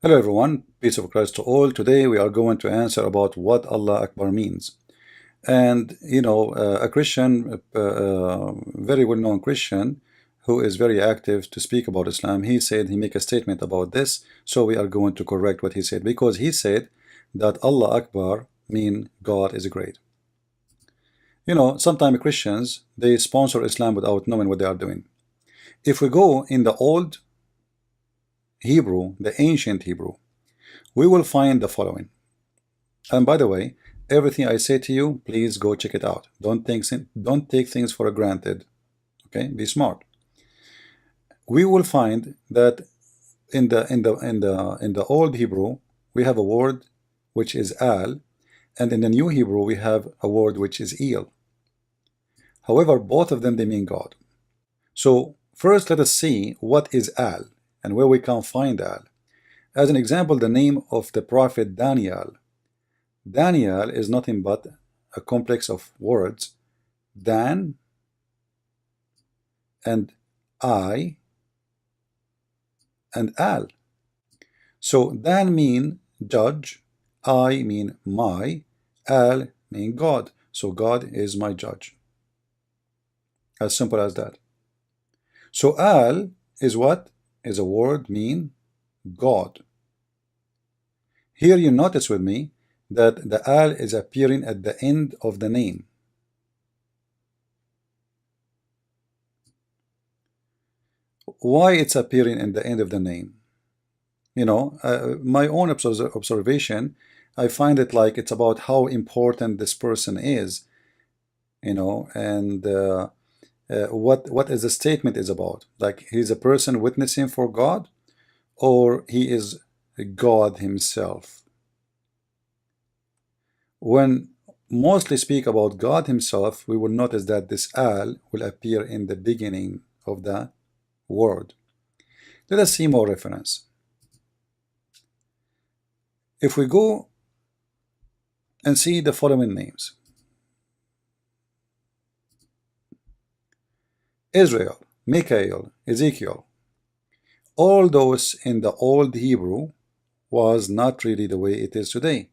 Hello everyone, peace of Christ to all. Today we are going to answer about what Allah Akbar means. And a Christian, very well-known Christian, who is very active to speak about Islam, he said he make a statement about this. So we are going to correct what he said, because he said that Allah Akbar mean God is great. Sometimes Christians, they sponsor Islam without knowing what they are doing. If we go in the old Hebrew, the ancient Hebrew, we will find the following. And by the way, everything I say to you, please go check it out. Don't take things for granted. Okay, be smart. We will find that in the old Hebrew we have a word which is al, and in the new Hebrew we have a word which is il. However, both of them they mean God. So first let us see what is al and where we can find al. As an example, the name of the prophet Daniel. Daniel is nothing but a complex of words, Dan and I and Al. So Dan mean judge, I mean my, Al mean God. So God is my judge. As simple as that. So Al is what? Is a word mean God. Here you notice with me that the al is appearing at the end of the name. Why it's appearing in the end of the name? My own observation, I find it like it's about how important this person is, and what is the statement is about. Like he's a person witnessing for God, or he is God himself. When mostly speak about God himself, we will notice that this al will appear in the beginning of the word. Let us see more reference. If we go and see the following names: Israel, Michael, Ezekiel, all those in the old Hebrew was not really the way it is today.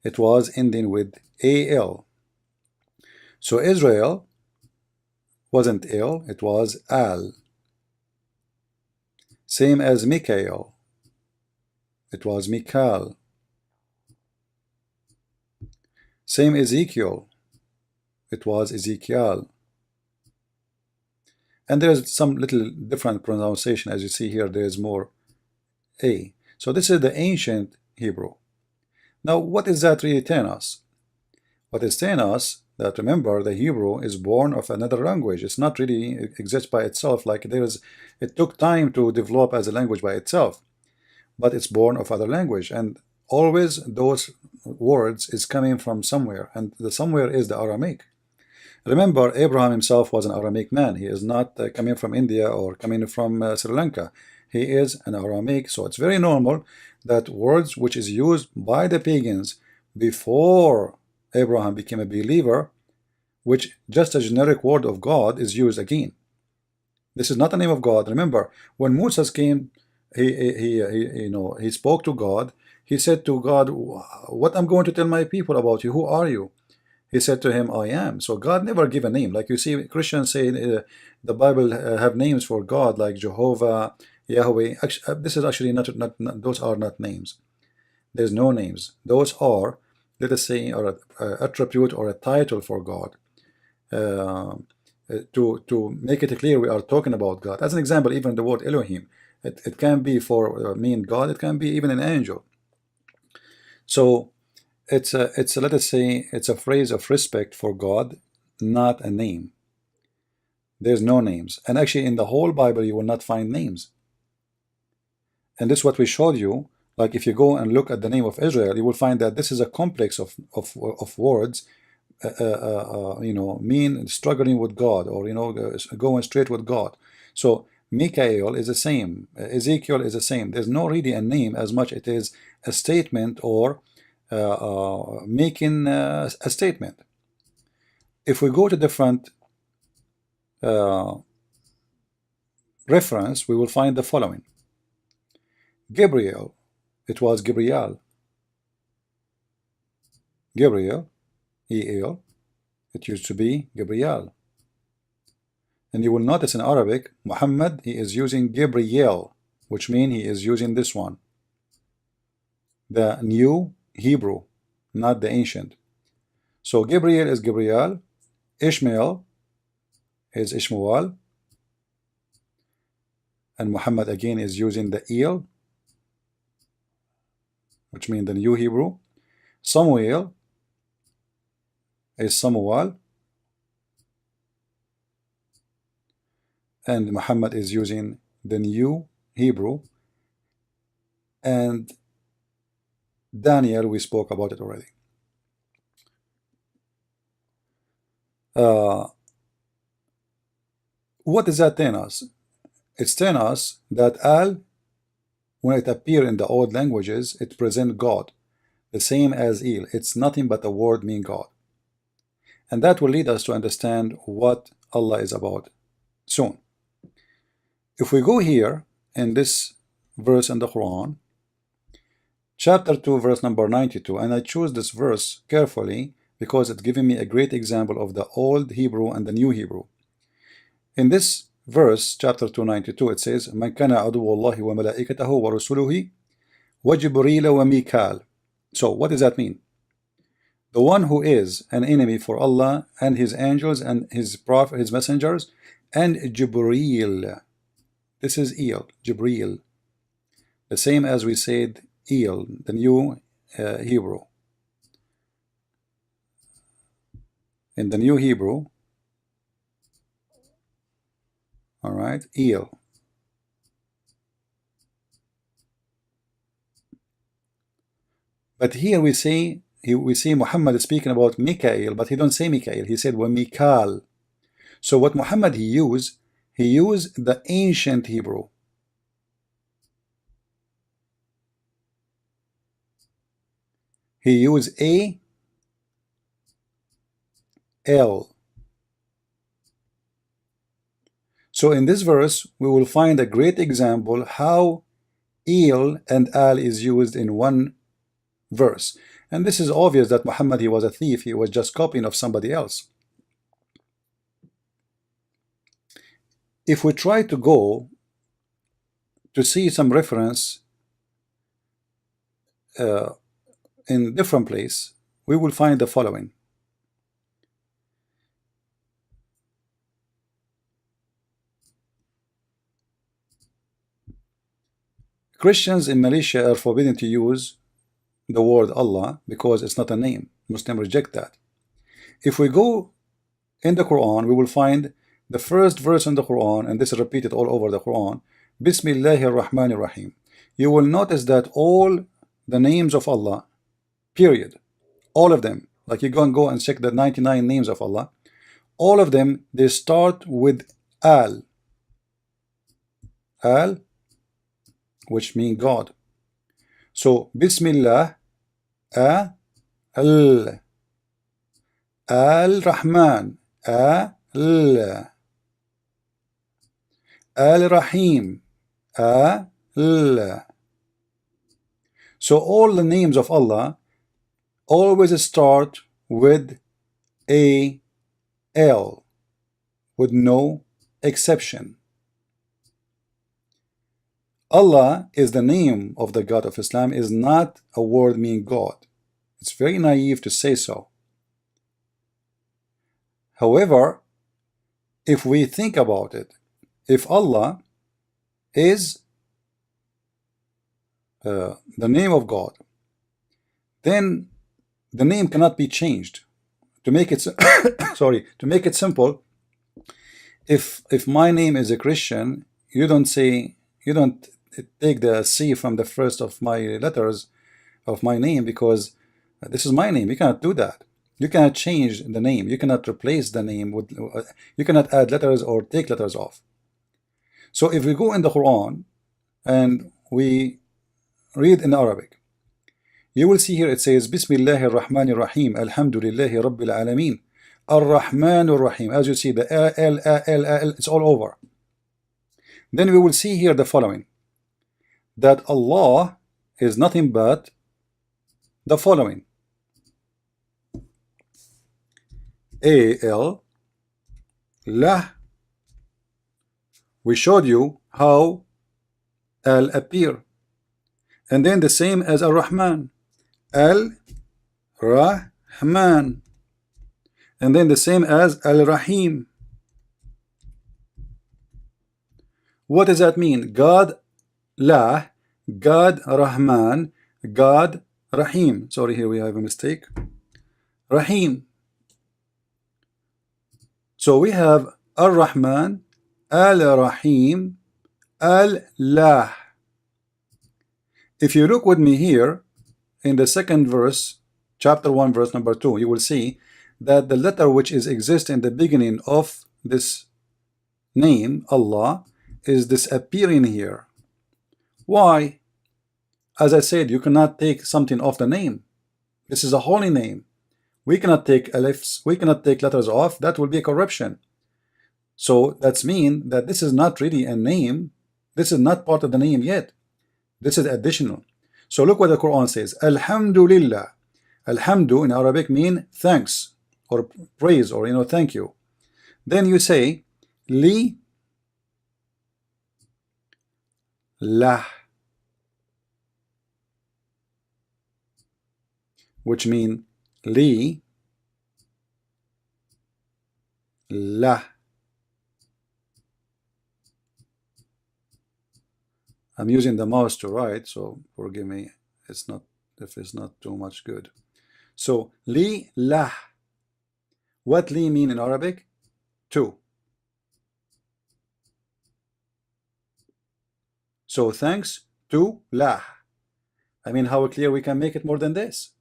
It was ending with al. So Israel wasn't il, it was al. Same as Michael, it was Michael. Same Ezekiel, it was Ezekiel. And there's some little different pronunciation, as you see here, there's more a. So this is the ancient Hebrew. Now what is that really telling us? What is telling us that, remember, the Hebrew is born of another language. It's not really exists by itself, like it took time to develop as a language by itself, but it's born of other language, and always those words is coming from somewhere, and the somewhere is the Aramaic. Remember, Abraham himself was an Aramaic man. He is not coming from India or coming from Sri Lanka. He is an Aramaic, so it's very normal that words which is used by the pagans before Abraham became a believer, which just a generic word of God, is used again. This is not the name of God. Remember, when Moses came, he spoke to God. He said to God, "What I'm going to tell my people about you? Who are you?" He said to him, "I am." So God never give a name. Like you see, Christians say the Bible have names for God, like Jehovah, Yahweh. Actually, this is actually not, those are not names. There's no names. Those are, let us say, or a attribute or a title for God. To make it clear, we are talking about God. As an example, even the word Elohim, it can be for mean God. It can be even an angel. So it's let us say it's a phrase of respect for God, not a name. There's no names, and actually in the whole Bible you will not find names. And this is what we showed you. Like if you go and look at the name of Israel, you will find that this is a complex of words, mean struggling with God, or going straight with God. So Michael is the same, Ezekiel is the same. There's no really a name as much it is a statement, or making a statement. If we go to different reference, we will find the following: Gabriel, It was Gabriel. Gabriel, E-L. It used to be Gabriel. And you will notice in Arabic, Muhammad, he is using Gabriel, which means he is using this one, the new Hebrew, not the ancient. So Gabriel is Gabriel, Ishmael is Ishmael, and Muhammad again is using the El, which means the new Hebrew. Samuel is Samuel, and Muhammad is using the new Hebrew. And Daniel, we spoke about it already. What does that tell us? It's telling us that Al, when it appears in the old languages, it presents God, the same as Il. It's nothing but a word meaning God. And that will lead us to understand what Allah is about soon. If we go here in this verse in the Quran, chapter 2, verse number 92, and I choose this verse carefully because it's giving me a great example of the old Hebrew and the new Hebrew. In this verse, chapter 292, it says, مَنْ كَانَ عَدُوَّ اللَّهِ وَمَلَائِكَتَهُ وَرُسُلُهِ وَجِبْرِيلَ وَمِيكَالَ. So what does that mean? The one who is an enemy for Allah and his angels and his prophet, his messengers, and Jibreel. This is El, Jibreel. The same as we said El, the new Hebrew. In the new Hebrew, all right, El. But here we see Muhammad speaking about Mikael, but he don't say Mikael. He said Mikal. So what Muhammad he used the ancient Hebrew. He used A, L. So in this verse, we will find a great example how El and Al is used in one verse. And this is obvious that Muhammad, he was a thief. He was just copying of somebody else. If we try to go to see some reference in different place, we will find the following. Christians in Malaysia are forbidden to use the word Allah because it's not a name. Muslims reject that. If we go in the Quran, we will find the first verse in the Quran, and this is repeated all over the Quran, Bismillahir Rahmanir Rahim. You will notice that all the names of Allah, period, all of them, like you go and check the 99 names of Allah, all of them, they start with Al. Al, which means God. So Bismillah, Al, Al-Rahman, Al, Al-Rahim, Al. So all the names of Allah always start with A, L, with no exception. Allah is the name of the God of Islam, is not a word meaning God. It's very naive to say so. However, if we think about it, if Allah is the name of God, then the name cannot be changed. To make it sorry, to make it simple, if my name is a Christian, you don't take the C from the first of my letters of my name, because this is my name. You cannot do that. You cannot change the name. You cannot replace the name with, you cannot add letters or take letters off. So if we go in the Quran and we read in Arabic, you will see here it says Bismillahir Rahmanir Rahim, Alhamdulillahi Rabbil Alameen, Ar-Rahmanur Rahim. As you see, the L, it's all over. Then we will see here the following, that Allah is nothing but the following: al, lah. We showed you how al appear, and then the same as Ar-Rahman, al-Rahman, and then the same as al-Rahim. What does that mean? God lah, God Rahman, God Rahim. Sorry, here we have a mistake. Rahim. So we have Ar-Rahman, Al-Rahim, Al-Lah. If you look with me here in the second verse, chapter 1, verse number 2, you will see that the letter which is exist in the beginning of this name, Allah, is disappearing here. Why? As I said, you cannot take something off the name. This is a holy name. We cannot take alifs, we cannot take letters off. That will be a corruption. So that's mean that this is not really a name. This is not part of the name yet. This is additional. So look what the Quran says. Alhamdulillah. Alhamdu in Arabic mean thanks or praise, or thank you. Then you say li lah, which mean li lah. I'm using the mouse to write, so forgive me. It's not if it's not too much good. So li lah. What li mean in Arabic? To. So thanks to lah. I mean, how clear we can make it more than this?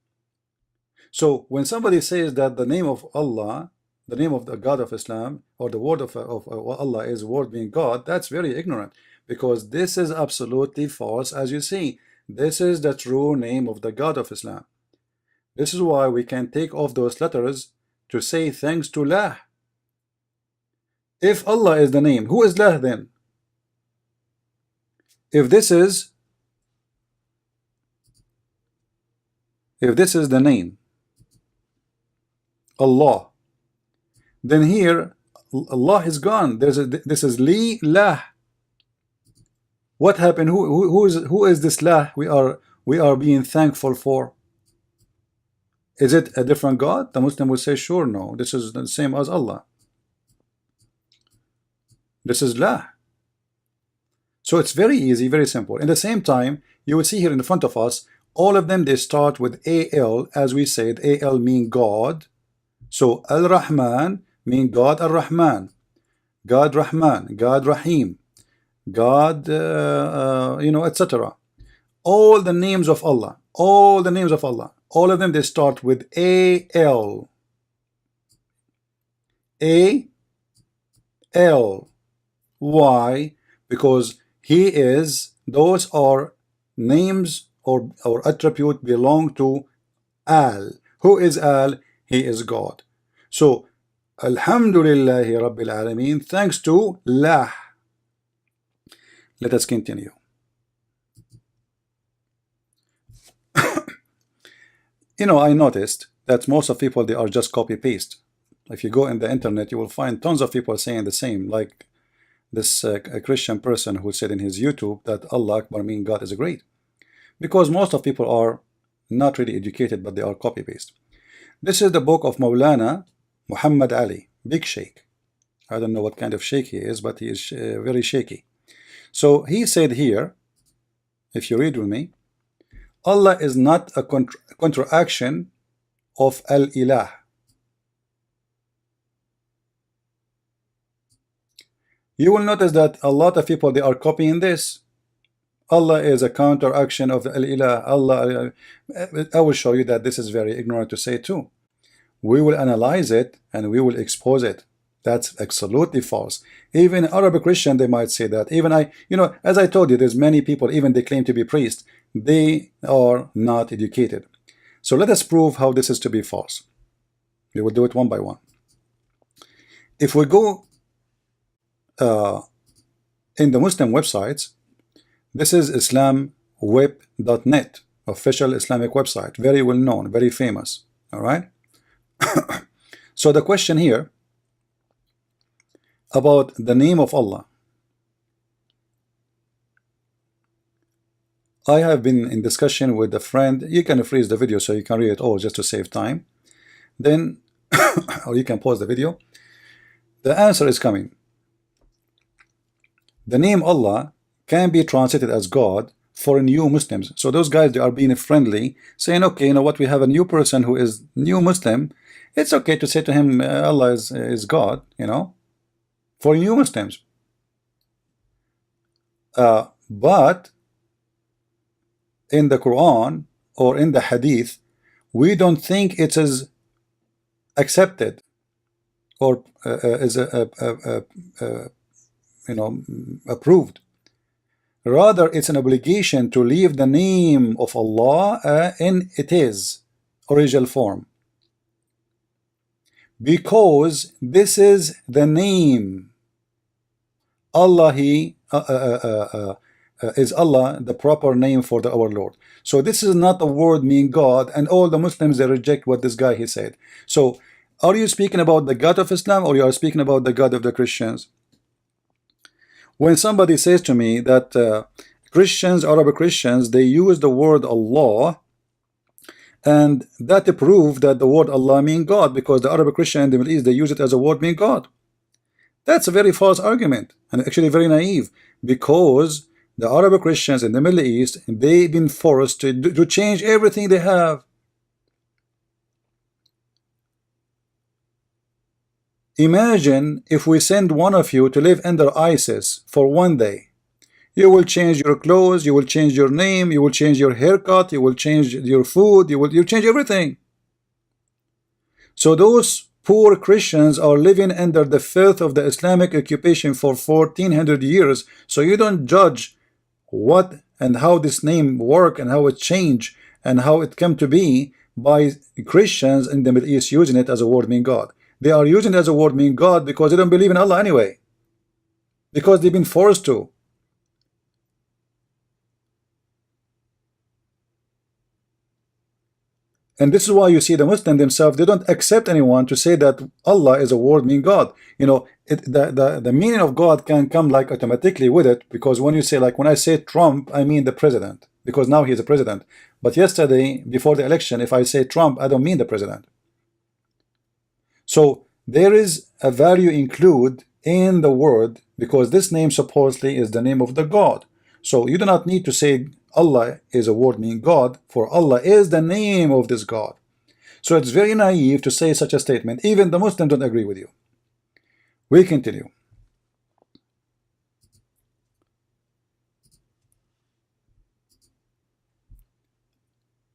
So when somebody says that the name of Allah, the name of the God of Islam, or the word of Allah is word being God, that's very ignorant, because this is absolutely false. As you see, this is the true name of the God of Islam. This is why we can take off those letters to say thanks to lah. If Allah is the name, who is lah then? If this is the name Allah, then here Allah is gone. This is li lah. What happened? Who is this lah we are being thankful for? Is it a different God? The Muslim will say, sure, no, this is the same as Allah. This is lah. So it's very easy, very simple. In the same time, you will see here in front of us, all of them, they start with al. As we said, al mean God. So Al-Rahman mean God Ar-Rahman, God Rahman, God Rahim, God etc. All the names of Allah, all the names of Allah, all of them, they start with al. Al. Why? Because he is, those are names or attribute belong to Al. Who is Al? He is God. So Alhamdulillahi Rabbil Alameen, thanks to lah. Let us continue. I noticed that most of people, they are just copy paste. If you go in the internet, you will find tons of people saying the same, like this a Christian person who said in his YouTube that Allah Akbar mean God is great, because most of people are not really educated, but they are copy paste. This is the book of Maulana Muhammad Ali, big sheikh. I don't know what kind of sheikh he is, but he is very shaky. So he said here, if you read with me, Allah is not a contraction of Al-Ilah. You will notice that a lot of people, they are copying this. Allah is a counteraction of the Al-Ilah. Allah, I will show you that this is very ignorant to say too. We will analyze it and we will expose it. That's absolutely false. Even Arabic Christian, they might say that. Even as I told you, there's many people, even they claim to be priests, they are not educated. So let us prove how this is to be false. We will do it one by one. If we go in the Muslim websites, this is Islam web.net, official Islamic website, very well known, very famous. All right. So the question here about the name of Allah. I have been in discussion with a friend. You can freeze the video so you can read it all just to save time. Then, or you can pause the video. The answer is coming. The name Allah can be translated as God for new Muslims. So those guys, they are being friendly, saying, okay, you know what, we have a new person who is new Muslim. It's okay to say to him, Allah is God, you know, for new Muslims. But in the Quran or in the Hadith, we don't think it is accepted or is approved. Rather, it's an obligation to leave the name of Allah in its original form, because this is the name. Allah, is Allah the proper name for our Lord. So this is not a word meaning God, and all the Muslims, they reject what this guy he said. So are you speaking about the God of Islam, or you are speaking about the God of the Christians? When somebody says to me that Christians, Arab Christians, they use the word Allah, and that proved that the word Allah means God, because the Arab Christian in the Middle East, they use it as a word meaning God. That's a very false argument, and actually very naive, because the Arab Christians in the Middle East, they've been forced to change everything they have. Imagine if we send one of you to live under ISIS for one day. You will change your clothes, you will change your name, you will change your haircut, you will change your food, you change everything. So those poor Christians are living under the filth of the Islamic occupation for 1400 years. So you don't judge what and how this name work and how it changed and how it came to be by Christians in the Middle East using it as a word meaning God. They are using it as a word meaning God because they don't believe in Allah anyway, because they've been forced to. And this is why you see the Muslims themselves, they don't accept anyone to say that Allah is a word meaning God. You know, the meaning of God can come like automatically with it, because when you say, like when I say Trump, I mean the president, because now he is a president. But yesterday, before the election, if I say Trump, I don't mean the president. So there is a value included in the word, because this name supposedly is the name of the God. So you do not need to say Allah is a word meaning God, for Allah is the name of this God. So it's very naive to say such a statement. Even the Muslims don't agree with you. We continue.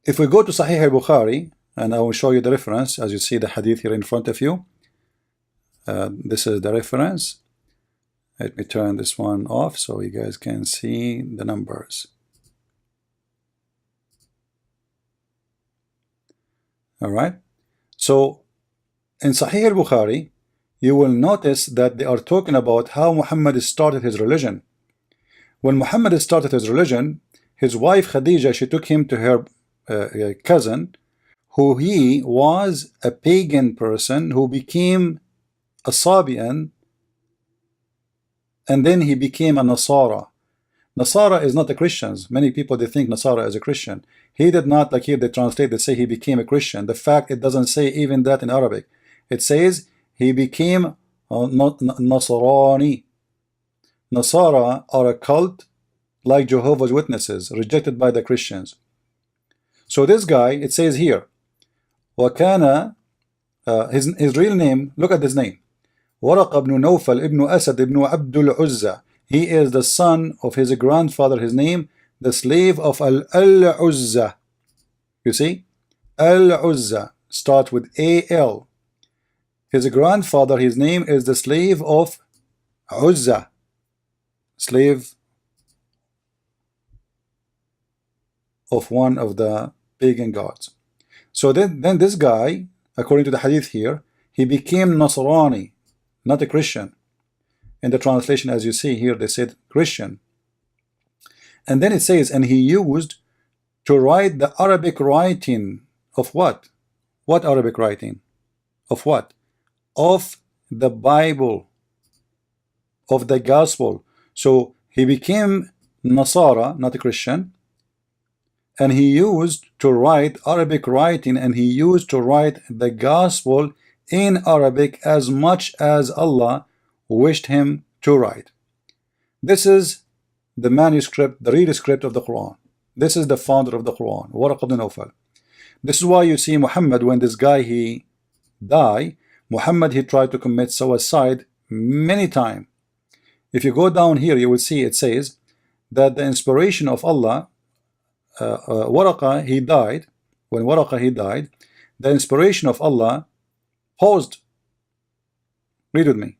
If we go to Sahih al-Bukhari, and I will show you the reference, as you see the hadith here in front of you. This is the reference. Let me turn this one off so you guys can see the numbers. All right. So in Sahih al-Bukhari, you will notice that they are talking about how Muhammad started his religion. When Muhammad started his religion, his wife Khadija, she took him to her cousin, who he was a pagan person who became a Sabian, and then he became a Nasara. Nasara is not a Christian. Many people, they think Nasara is a Christian. He did not, like here they translate, they say he became a Christian. The fact, it doesn't say even that in Arabic. It says he became Nasrani. Nasara are a cult like Jehovah's Witnesses, rejected by the Christians. So this guy, it says here, وَكَانَ his real name, look at his name, Waraq ibn Nawfal ibn Asad ibn Abdul Uzza. He is the son of his grandfather, his name, the slave of Al-Uzza. You see, Al-Uzza start with A-L. His grandfather, his name is the slave of Uzza, slave of one of the pagan gods. So then this guy, according to the hadith here, he became Nasrani, not a Christian. In the translation, as you see here, they said Christian. And then it says, and he used to write the Arabic writing of what? What Arabic writing? Of what? Of the Bible, of the gospel. So he became Nasara, not a Christian, and he used to write Arabic writing, and he used to write the gospel in Arabic as much as Allah wished him to write. This is the manuscript, the real script of the Quran. This is the founder of the Quran, Waraq ibn Nawfal. This is why you see Muhammad, when this guy he died, Muhammad he tried to commit suicide many times. If you go down here, you will see it says that the inspiration of Allah, Waraqah he died. When Waraqah he died, the inspiration of Allah paused. Read with me.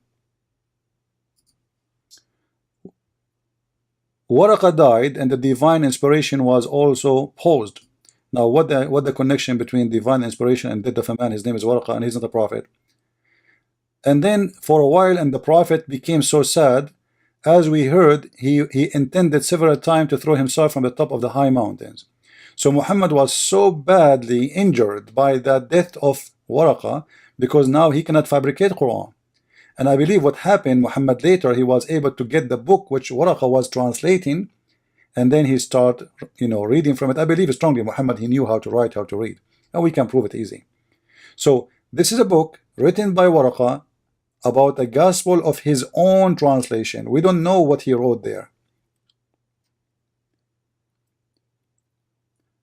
Waraqah died, and the divine inspiration was also paused. Now, what the connection between divine inspiration and death of a man? His name is Waraqah, and he's not a prophet. And then for a while, and the prophet became so sad, as we heard, he intended several times to throw himself from the top of the high mountains. So Muhammad was so badly injured by the death of Waraqah, because now he cannot fabricate Quran. And I believe what happened, Muhammad later, he was able to get the book which Waraqah was translating, and then he started, reading from it. I believe strongly Muhammad, he knew how to write, how to read, and we can prove it easy. So this is a book written by Waraqah about the gospel of his own translation. We don't know what he wrote there.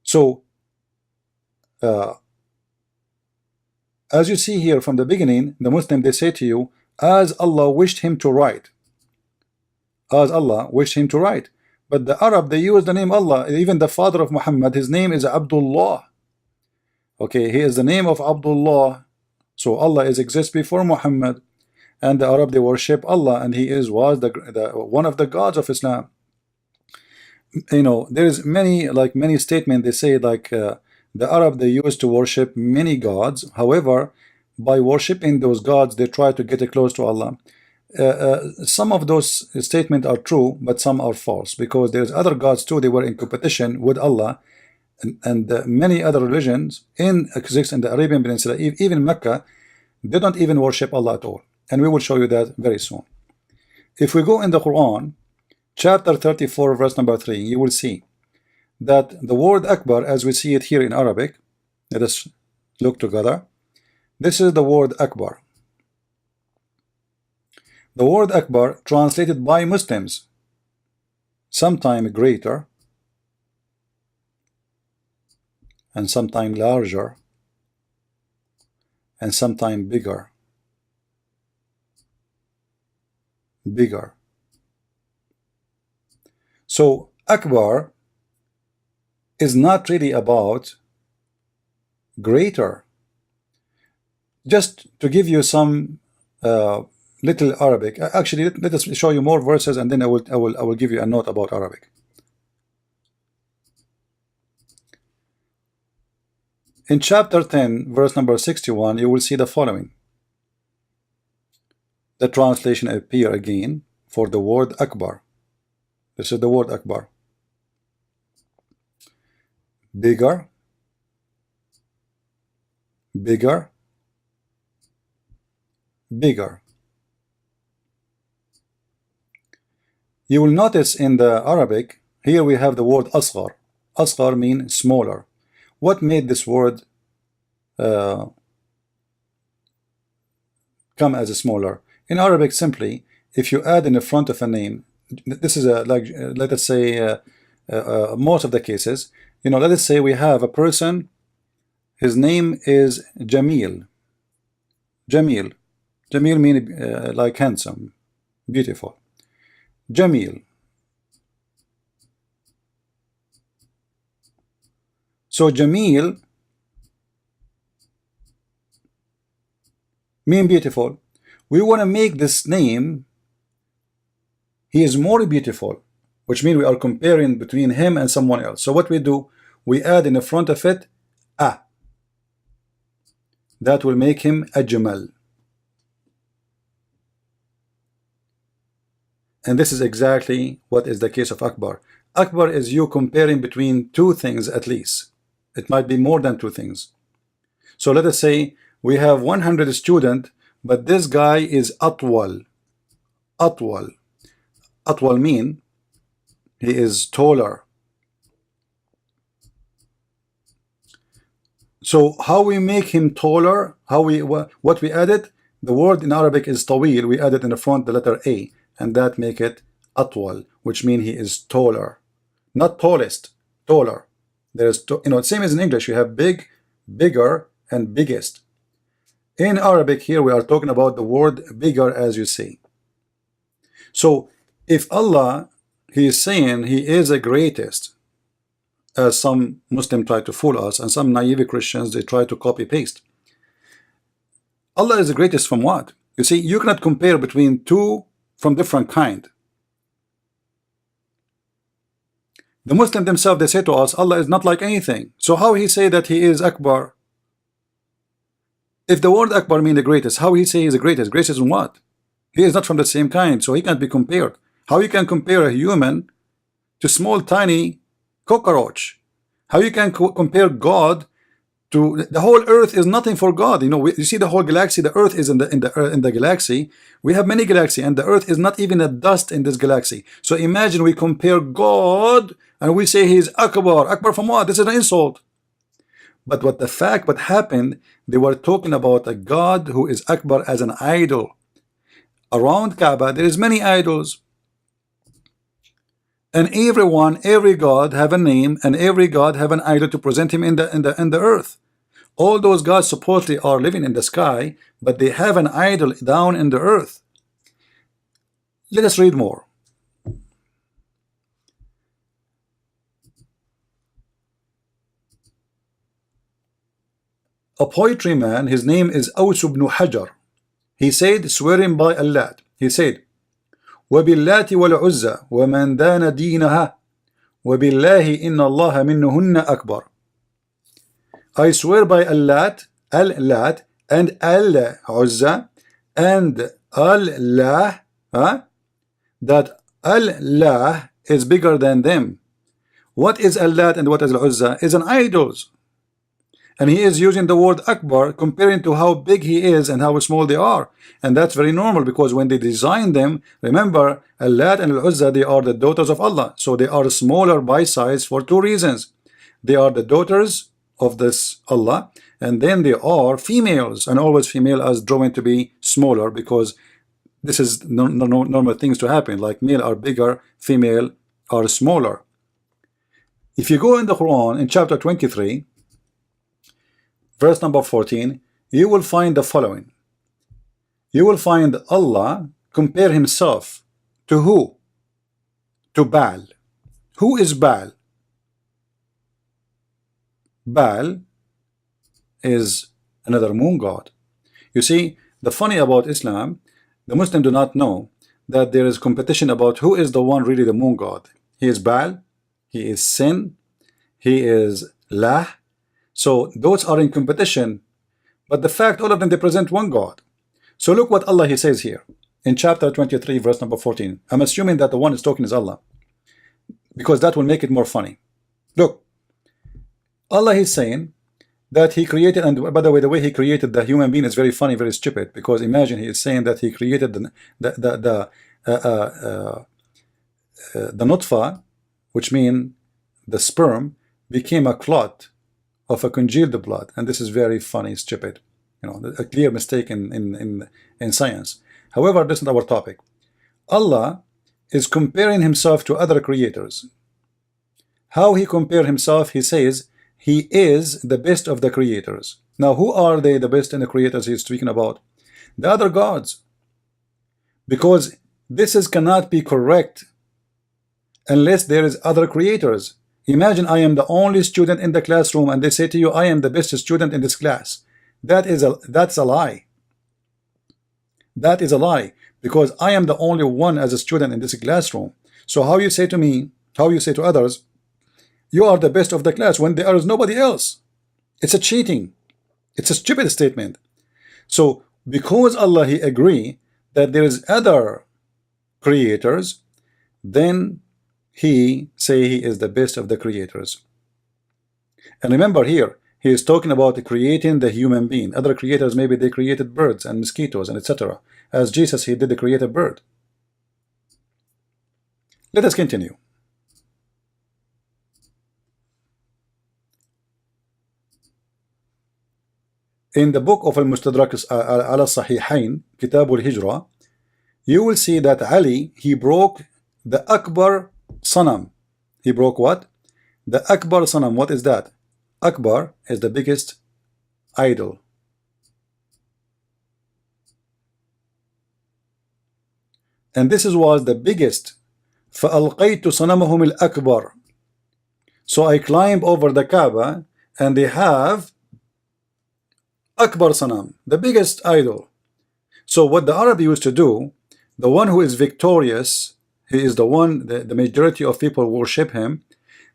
So as you see here from the beginning, the Muslim, they say to you, as Allah wished him to write. As Allah wished him to write. But the Arab, they use the name Allah. Even the father of Muhammad, his name is Abdullah. Okay, he is the name of Abdullah. So Allah exists before Muhammad. And the Arab, they worship Allah, and he was one of the gods of Islam. There is many statements. They say the Arab, they used to worship many gods. However, by worshiping those gods, they try to get close to Allah. Some of those statements are true, but some are false, because there's other gods too. They were in competition with Allah, and many other religions exist in the Arabian Peninsula, even Mecca. They don't even worship Allah at all, and we will show you that very soon. If we go in the Quran, chapter 34, verse number 3, you will see that the word Akbar, as we see it here in Arabic, let us look together. This is the word Akbar. The word Akbar, translated by Muslims, sometime greater, and sometime larger, and sometime bigger. Bigger. So Akbar is not really about greater. Just to give you some little Arabic. Actually, let us show you more verses, and then I will give you a note about Arabic. In chapter 10, verse number 61, you will see the following. The translation appear again for the word Akbar. This is the word Akbar. Bigger, bigger, bigger. You will notice in the Arabic, here we have the word Asghar. Asghar means smaller. What made this word come as a smaller? In Arabic, simply, if you add in the front of a name, this is let us say, most of the cases, let us say we have a person, his name is Jamil. Jamil. Jamil means like handsome, beautiful. Jamil. So Jamil means beautiful. We want to make this name, he is more beautiful, which means we are comparing between him and someone else. So what we do, we add in the front of it a. That will make him Ajmal. And this is exactly what is the case of Akbar. Akbar is you comparing between two things at least. It might be more than two things. So let us say we have 100 students, but this guy is atwal. Atwal. Atwal mean he is taller. So how we make him taller? How we what we added? The word in Arabic is tawil. We added in the front the letter A, and that make it atwal, which means he is taller, not tallest, taller. There's same as in English. You have big, bigger, and biggest. In Arabic here we are talking about the word bigger, as you see. So if Allah, he is saying he is the greatest, as some Muslims try to fool us, and some naive Christians, they try to copy paste. Allah is the greatest from what? You see, you cannot compare between two from different kind. The Muslims themselves, they say to us, Allah is not like anything. So how he say that he is Akbar? If the word Akbar mean the greatest, how he say he is the greatest? Greatest in what? He is not from the same kind, so he can't be compared. How you can compare a human to small tiny cockroach? How you can compare God to the whole earth? Is nothing for God. You see the whole galaxy. The earth is in the galaxy. We have many galaxies, and the earth is not even a dust in this galaxy. So imagine we compare God and we say he is Akbar. Akbar from what? This is an insult. But what happened, they were talking about a God who is Akbar as an idol. Around Kaaba there is many idols, and every god have a name, and every god have an idol to present him in the earth. All those gods supposedly are living in the sky, but they have an idol down in the earth. Let us read more. A poetry man, his name is Aws ibn Hajar. He said, swearing by Allah, he said, وَبِاللَّاتِ وَالْعُزَّى وَمَنْ دَانَ دِينَهَا وَبِاللَّهِ إِنَّ اللَّهَ مِنْهُنَّ أَكْبَرُ. I swear by Al-Lat, Al-Lat, and Al-Uzza, and Allah, that Allah is bigger than them. What is Al-Lat and what is Al-Uzza? Is an idols. And he is using the word Akbar, comparing to how big he is and how small they are. And that's very normal, because when they designed them, remember, Al-Lat and Al-Uzza, they are the daughters of Allah. So they are smaller by size for two reasons. They are the daughters of this Allah, and then they are females, and always female as drawn to be smaller, because this is normal things to happen, like male are bigger, female are smaller. If you go in the Quran, in chapter 23, verse number 14, you will find the following. You will find Allah compare himself to who? To Baal. Who is Baal? Baal is another moon god. You see, the funny about Islam, the Muslims do not know that there is competition about who is the one really the moon god. He is Baal, he is Sin, he is Lah. So those are in competition, but the fact all of them, they present one God. So look what Allah he says here in chapter 23 verse number 14. I'm assuming that the one is talking is Allah, because that will make it more funny. Look, Allah is saying that he created, and by the way he created the human being is very funny, very stupid, because imagine he is saying that he created the nutfa, which means the sperm, became a clot of a congealed blood, and this is very funny, stupid, a clear mistake in science. However, this is not our topic. Allah is comparing himself to other creators. How he compare himself? He says he is the best of the creators. Now, who are they, the best in the creators he's speaking about? The other gods. Because this cannot be correct unless there is other creators. Imagine I am the only student in the classroom, and they say to you, I am the best student in this class. That's a lie. That is a lie, because I am the only one as a student in this classroom. So how you say to me, how you say to others, you are the best of the class, when there is nobody else? It's a cheating. It's a stupid statement. So because Allah he agree that there is other creators, then he say he is the best of the creators. And remember here, he is talking about creating the human being. Other creators, maybe they created birds and mosquitoes and etc. As Jesus, he did create a bird. Let us continue. In the book of Al-Mustadrak ala Sahihain, Kitab al-Hijra, you will see that Ali, he broke the Akbar Sanam. He broke what? The Akbar Sanam. What is that? Akbar is the biggest idol. And this was the biggest. فَأَلْقَيْتُ صَنَمَهُمِ الْأَكْبَرِ. So I climb over the Kaaba and they have Akbar Sanam, the biggest idol. So what the Arab used to do, the one who is victorious, he is the one, the majority of people worship him.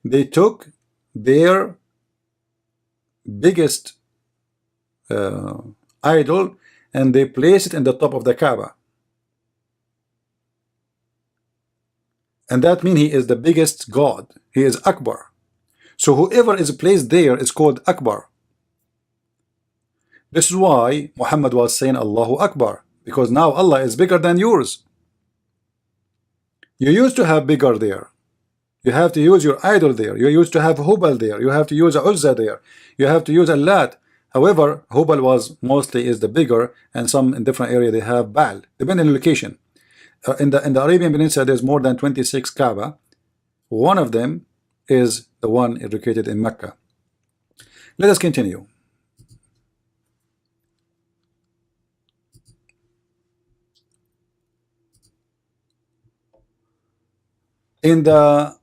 They took their biggest idol and they place it in the top of the Kaaba. And that means he is the biggest God. He is Akbar. So whoever is placed there is called Akbar. This is why Muhammad was saying Allahu Akbar, because now Allah is bigger than yours. You used to have bigger there. You have to use your idol there. You used to have Hubal there. You have to use Uzza there. You have to use Allat. However, Hubal was mostly is the bigger, and some in different area they have Baal, depending on the location. In the Arabian Peninsula, there's more than 26 Kaaba. One of them is the one located in Mecca. Let us continue. In the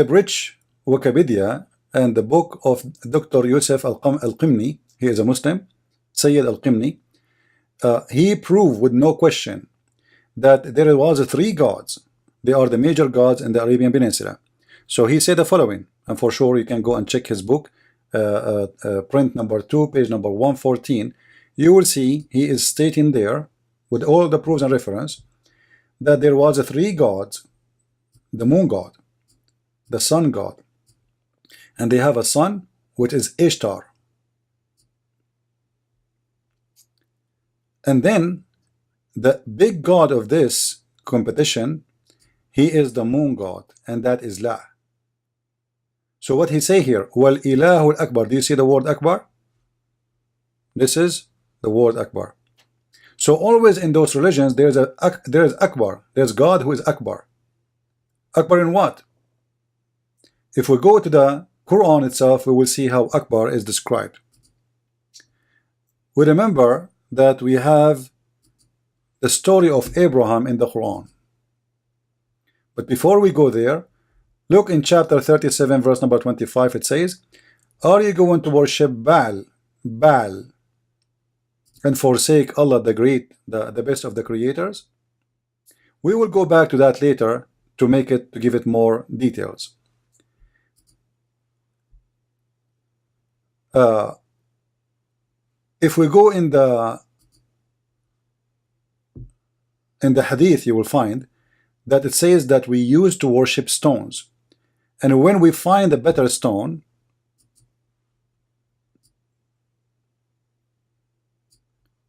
British Wikipedia and the book of Dr. Yusuf Al-Qimni, he is a Muslim, Sayyid Al-Qimni, he proved with no question that there was three gods. They are the major gods in the Arabian Peninsula. So he said the following, and for sure you can go and check his book, print number 2, page number 114. You will see he is stating there, with all the proofs and reference, that there was three gods: the moon god, the sun god, and they have a son which is Ishtar. And then the big god of this competition, he is the moon god, and that is La. So what he say here, wal ilahu akbar. Do you see the word Akbar? This is the word Akbar. So always in those religions there is Akbar. There's God who is Akbar. Akbar in what? If we go to the Quran itself, we will see how Akbar is described. We remember that we have the story of Abraham in the Quran. But before we go there, look in chapter 37 verse number 25. It says, are you going to worship Baal, and forsake Allah the great, the best of the creators? We will go back to that later to give it more details. If we go in the hadith, you will find that it says that we used to worship stones, and when we find a better stone,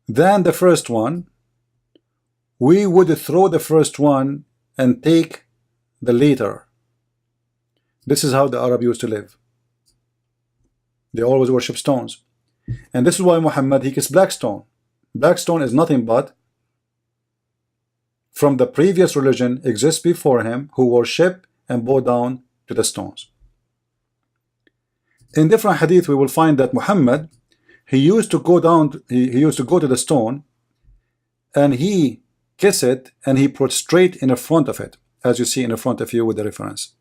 than the first one, we would throw the first one and take the later. This is how the Arab used to live. They always worship stones. And this is why Muhammad, he kissed black stone. Black stone is nothing but from the previous religion exists before him, who worship and bow down to the stones. In different hadith we will find that Muhammad, he used to go down, he used to go to the stone and he kiss it and he prostrate in the front of it, as you see in the front of you with the reference.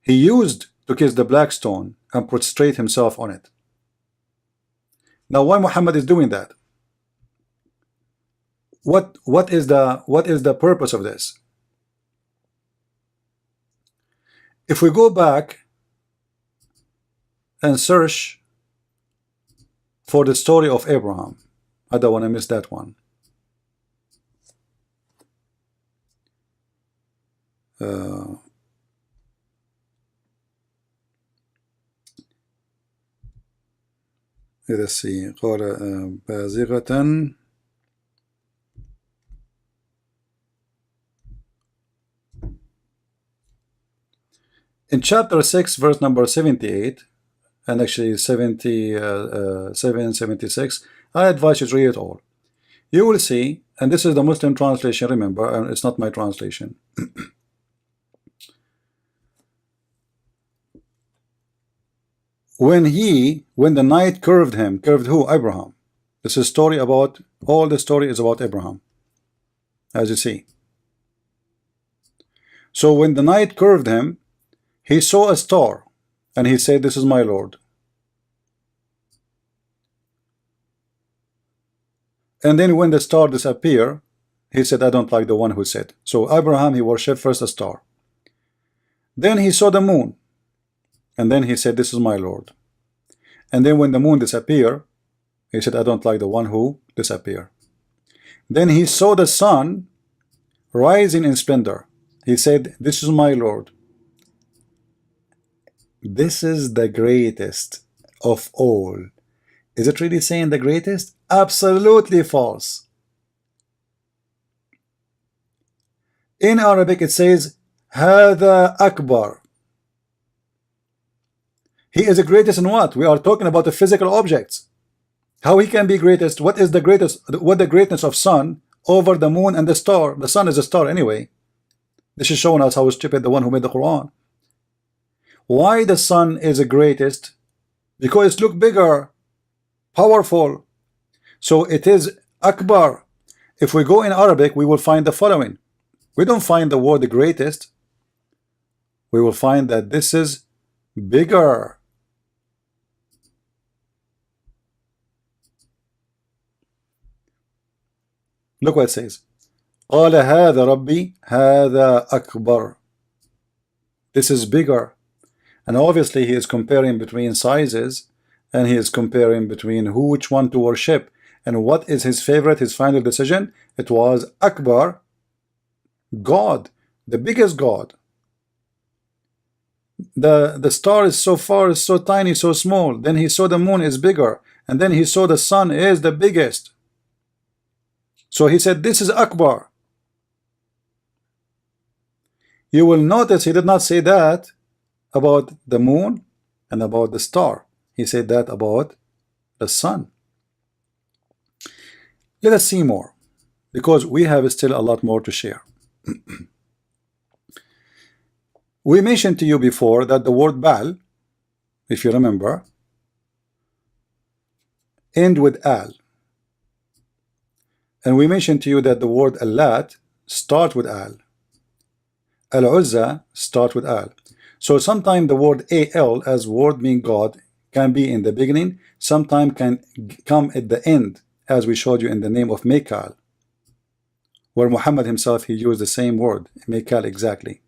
He used to kiss the black stone and prostrate himself on it. Now why Muhammad is doing that? What is the purpose of this? If we go back and search for the story of Abraham, I don't want to miss that one. Let's see. قال بازغة. In chapter 6, verse number 78, and actually 77, 76, I advise you to read it all. You will see, and this is the Muslim translation, remember, and it's not my translation. When the night curved him, curved who? Abraham. This is a story about, all the story is about Abraham, as you see. So when the night curved him, he saw a star, and he said, this is my Lord. And then when the star disappeared, he said, I don't like the one who said. So Abraham, he worshipped first a star. Then he saw the moon, and then he said, this is my Lord. And then when the moon disappeared, he said, I don't like the one who disappeared. Then he saw the sun rising in splendor. He said, this is my Lord. This is the greatest of all. Is it really saying the greatest? Absolutely false. In Arabic it says هذا Akbar. He is the greatest in what? We are talking about the physical objects. How he can be greatest? What is the greatest? What the greatness of sun over the moon and the star? The sun is a star anyway. This is showing us how stupid the one who made the Quran. Why the sun is the greatest? Because it looks bigger, powerful. So it is Akbar. If we go in Arabic, we will find the following. We don't find the word the greatest. We will find that this is bigger. Look what it says. قال هذا ربي هذا أكبر. This is bigger. And obviously he is comparing between sizes, and he is comparing between which one to worship. And what is his favorite, his final decision? It was Akbar, God, the biggest God. The star is so far, is so tiny, so small. Then he saw the moon is bigger, and then he saw the sun is the biggest. So he said, this is Akbar. You will notice he did not say that about the moon and about the star. He said that about the sun. Let us see more, because we have still a lot more to share. We mentioned to you before that the word Baal, if you remember, end with al. And we mentioned to you that the word Allat start with al. Al-Uzza start with al. So sometimes the word al as word mean God can be in the beginning, sometimes can come at the end, as we showed you in the name of Mekal, where Muhammad himself, he used the same word, Mekal exactly.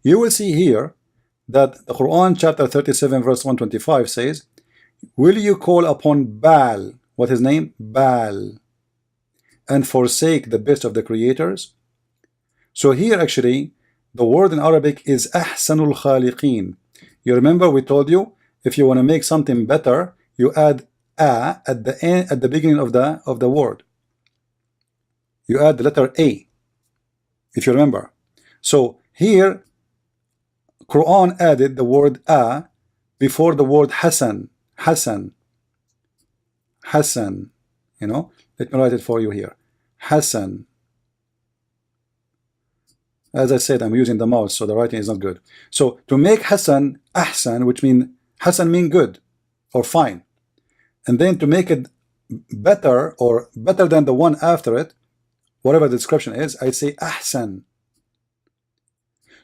You will see here that the Quran chapter 37 verse 125 says, will you call upon Baal, what his name? Baal, and forsake the best of the creators? So here actually the word in Arabic is Ahsanul Khaliqeen. You remember we told you, if you want to make something better, you add a at the end, at the beginning of the word. You add the letter a, if you remember. So here Quran added the word a before the word Hasan. Hasan. Hasan. You know, let me write it for you here. Hasan. As I said, I'm using the mouse, so the writing is not good. So to make Hasan Ahsan, which mean Hasan mean good or fine, and then to make it better or better than the one after it, whatever the description is, I say Ahsan.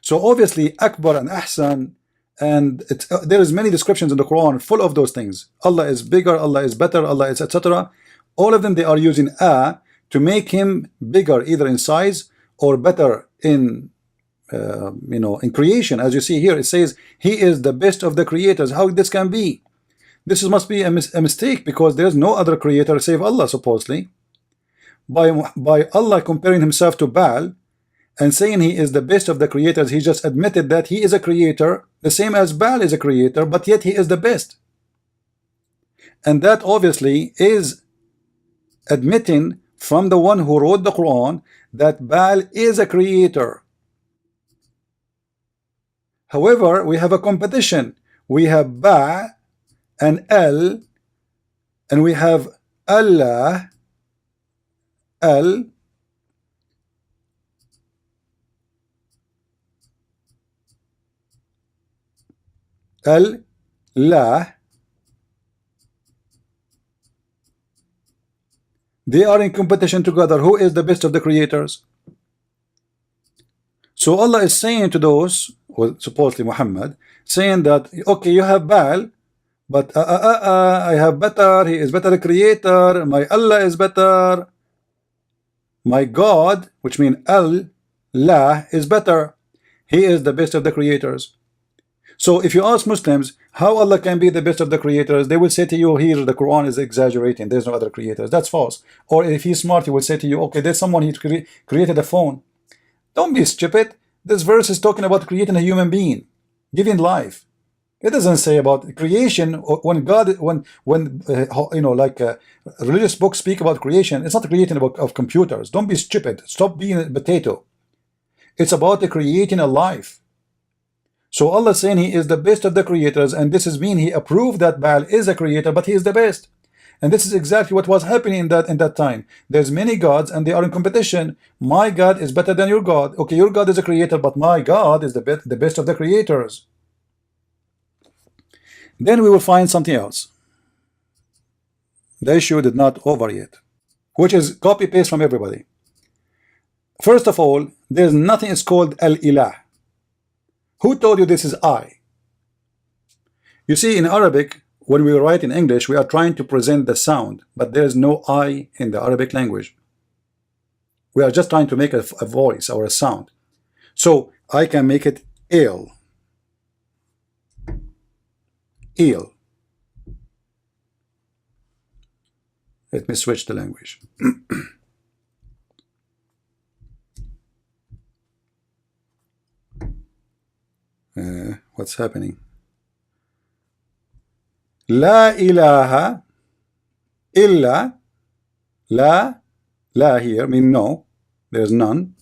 So obviously Akbar and Ahsan, and there is many descriptions in the Quran full of those things. Allah is bigger, Allah is better, Allah is etc. All of them, they are using a to make him bigger, either in size or better in in creation. As you see here, it says he is the best of the creators. How this can be? This must be a mistake, because there is no other creator save Allah, supposedly. By Allah comparing himself to Baal and saying he is the best of the creators, he just admitted that he is a creator, the same as Baal is a creator, but yet he is the best. And that obviously is admitting from the one who wrote the Quran that Baal is a creator. However, we have a competition. We have Ba and El, and we have Allah, El, El, La. They are in competition together. Who is the best of the creators? So Allah is saying to those, well, supposedly Muhammad, saying that, okay, you have Baal, but I have better. He is better creator. My Allah is better. My God, which means Allah, is better. He is the best of the creators. So if you ask Muslims how Allah can be the best of the creators, they will say to you, here the Quran is exaggerating, there's no other creators. That's false. Or if he's smart, he will say to you, okay, there's someone, he created a phone. Don't be stupid. This verse is talking about creating a human being, giving life. It doesn't say about creation. When God, when you know, like religious books speak about creation, it's not creating of computers. Don't be stupid. Stop being a potato. It's about the creating a life. So Allah is saying he is the best of the creators, and this is mean he approved that Baal is a creator, but he is the best. And this is exactly what was happening in that time. There's many gods and they are in competition. My God is better than your God. Okay, your God is a creator, but my God is the best of the creators. Then we will find something else. The issue did not over yet, which is copy paste from everybody. First of all, there's nothing is called Al-Ilah. Who told you this is I? You see, in Arabic, when we write in English, we are trying to present the sound, but there is no I in the Arabic language. We are just trying to make a voice or a sound. So I can make it il. Il. Let me switch the language. What's happening? La ilaha illa. La here mean no, there's none.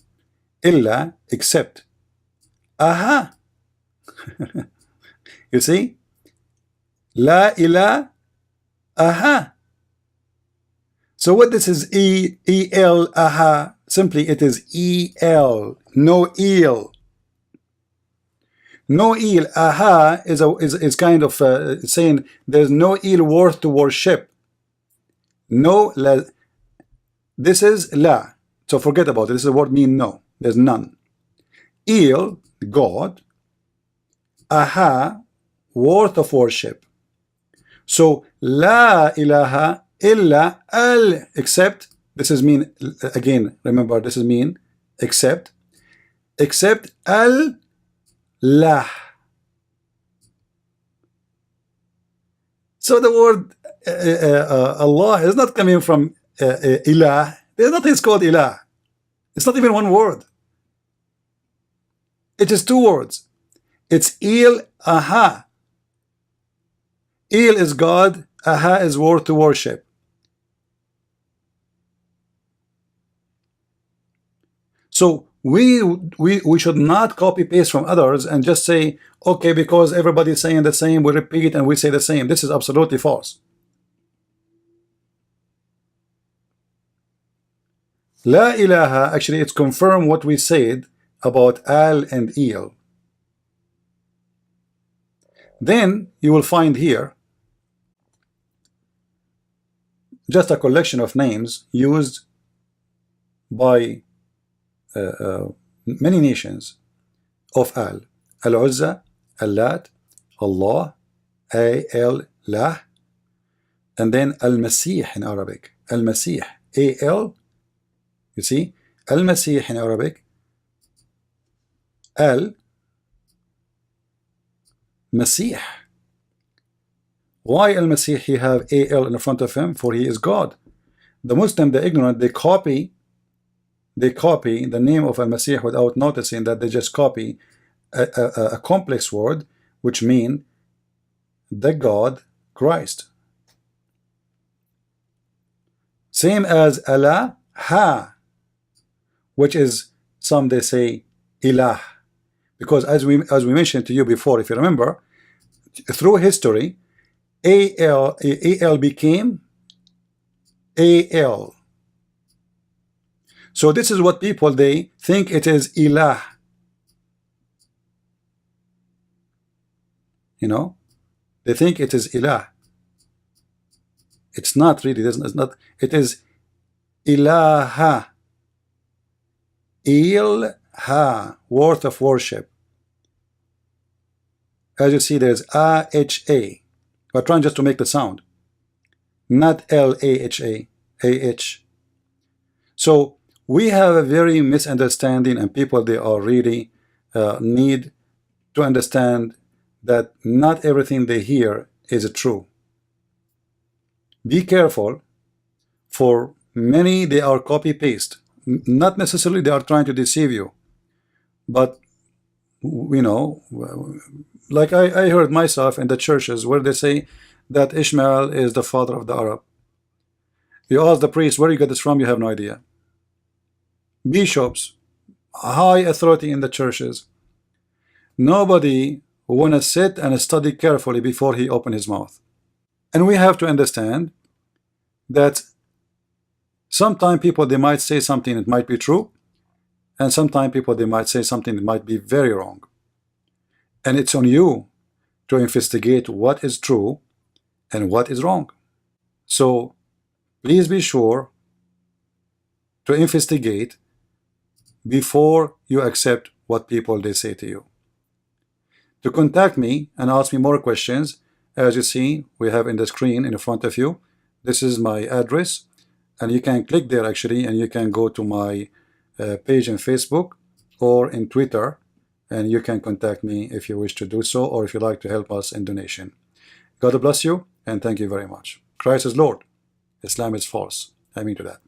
Illa, except. Aha. You see? La ilaha. Aha. So what this is E-L, aha. Simply it is E-L, no eel. No eel, aha, is kind of saying there's no eel worth to worship. No, la. This is la. So forget about it. This is the word mean no. There's none. Eel, God. Aha, worth of worship. So la ilaha illa al, except. This is mean again. Remember, this is mean except al. La. So the word Allah is not coming from ilah. There's nothing called ilah. It's not even one word. It is two words. It's il, aha. Il is God, aha is worth to worship. So we should not copy paste from others and just say, okay, because everybody's saying the same, we repeat and we say the same. This is absolutely false. La ilaha, actually it's confirmed what we said about al and il. Then you will find here just a collection of names used by many nations of Al. Al-Uzza, Al-Lat, Allah, Al-Lah, and then Al-Masih in Arabic. Al-Masih, A-L, you see? Al-Masih in Arabic, Al-Masih. Why Al-Masih he have AL in front of him? For he is God. The Muslim, the ignorant, they copy the name of Al-Masih without noticing that they just copy a complex word which mean the God Christ. Same as Allah, ha, which is some they say ilah, because as we mentioned to you before, if you remember, through history, al became al. So this is what people, they think it is ilah. You know, they think it is ilah. It's not really. It's not. It is ilaha. Ilha, worth of worship. As you see, there's A-H-A. We're trying just to make the sound, not L-A-H-A, A-H. So we have a very misunderstanding, and people, they are really need to understand that not everything they hear is true. Be careful, for many they are copy-paste. Not necessarily they are trying to deceive you, but you know, like I heard myself in the churches where they say that Ishmael is the father of the Arab. You ask the priest, where you get this from? You have no idea. Bishops, high authority in the churches, nobody want to sit and study carefully before he open his mouth. And we have to understand that sometimes people, they might say something that might be true, and sometimes people, they might say something that might be very wrong. And it's on you to investigate what is true and what is wrong. So please be sure to investigate before you accept what people, they say to you. To contact me and ask me more questions, as you see, we have in the screen in front of you, this is my address, and you can click there actually, and you can go to my page in Facebook or in Twitter, and you can contact me if you wish to do so, or if you like to help us in donation. God bless you, and thank you very much. Christ is Lord. Islam is false. I mean to that.